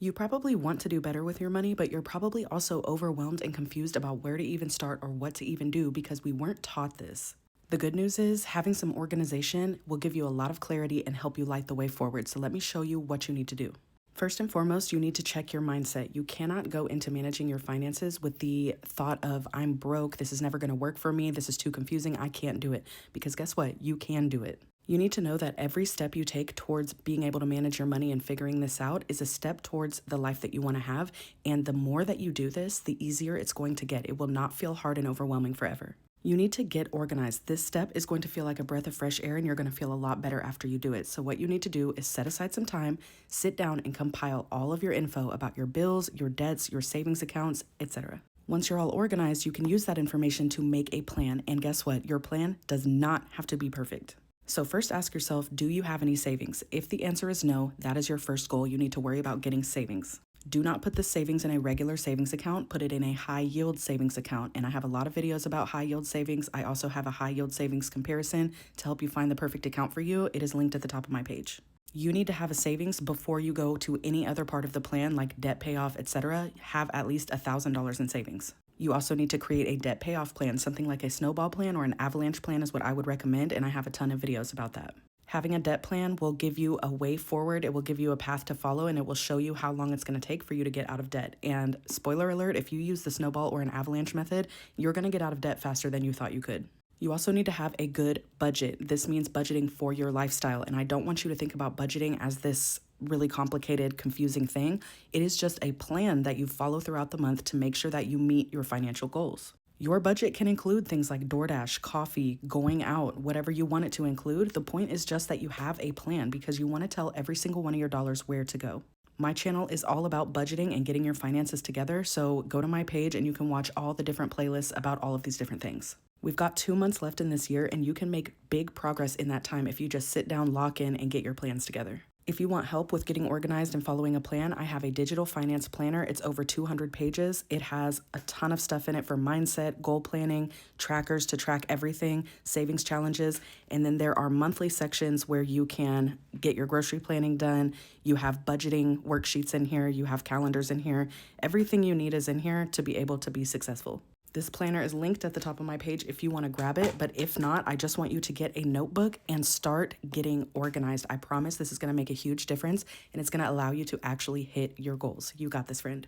You probably want to do better with your money, but you're probably also overwhelmed and confused about where to even start or what to even do because we weren't taught this. The good news is having some organization will give you a lot of clarity and help you light the way forward. So let me show you what you need to do. First and foremost, you need to check your mindset. You cannot go into managing your finances with the thought of, I'm broke, this is never going to work for me, this is too confusing, I can't do it. Because guess what? You can do it. You need to know that every step you take towards being able to manage your money and figuring this out is a step towards the life that you want to have. And the more that you do this, the easier it's going to get. It will not feel hard and overwhelming forever. You need to get organized. This step is going to feel like a breath of fresh air, and you're going to feel a lot better after you do it. So what you need to do is set aside some time, sit down and compile all of your info about your bills, your debts, your savings accounts, etc. Once you're all organized, you can use that information to make a plan. And guess what? Your plan does not have to be perfect. So first ask yourself, do you have any savings? If the answer is no, that is your first goal. You need to worry about getting savings. Do not put the savings in a regular savings account, put it in a high yield savings account. And I have a lot of videos about high yield savings. I also have a high yield savings comparison to help you find the perfect account for you. It is linked at the top of my page. You need to have a savings before you go to any other part of the plan like debt payoff, etc. Have at least $1,000 in savings. You also need to create a debt payoff plan. Something like a snowball plan or an avalanche plan is what I would recommend, and I have a ton of videos about that. Having a debt plan will give you a way forward, it will give you a path to follow, and it will show you how long it's going to take for you to get out of debt. And spoiler alert, if you use the snowball or an avalanche method, you're going to get out of debt faster than you thought you could. You also need to have a good budget. This means budgeting for your lifestyle, and I don't want you to think about budgeting as this really complicated, confusing thing. It is just a plan that you follow throughout the month to make sure that you meet your financial goals. Your budget can include things like DoorDash, coffee, going out, whatever you want it to include. The point is just that you have a plan because you want to tell every single one of your dollars where to go. My channel is all about budgeting and getting your finances together, so go to my page and you can watch all the different playlists about all of these different things. We've got 2 months left in this year, and you can make big progress in that time if you just sit down, lock in, and get your plans together. If you want help with getting organized and following a plan, I have a digital finance planner. It's over 200 pages. It has a ton of stuff in it for mindset, goal planning, trackers to track everything, savings challenges, and then there are monthly sections where you can get your grocery planning done. You have budgeting worksheets in here. You have calendars in here. Everything you need is in here to be able to be successful. This planner is linked at the top of my page if you want to grab it, but if not, I just want you to get a notebook and start getting organized. I promise this is going to make a huge difference, and it's going to allow you to actually hit your goals. You got this, friend.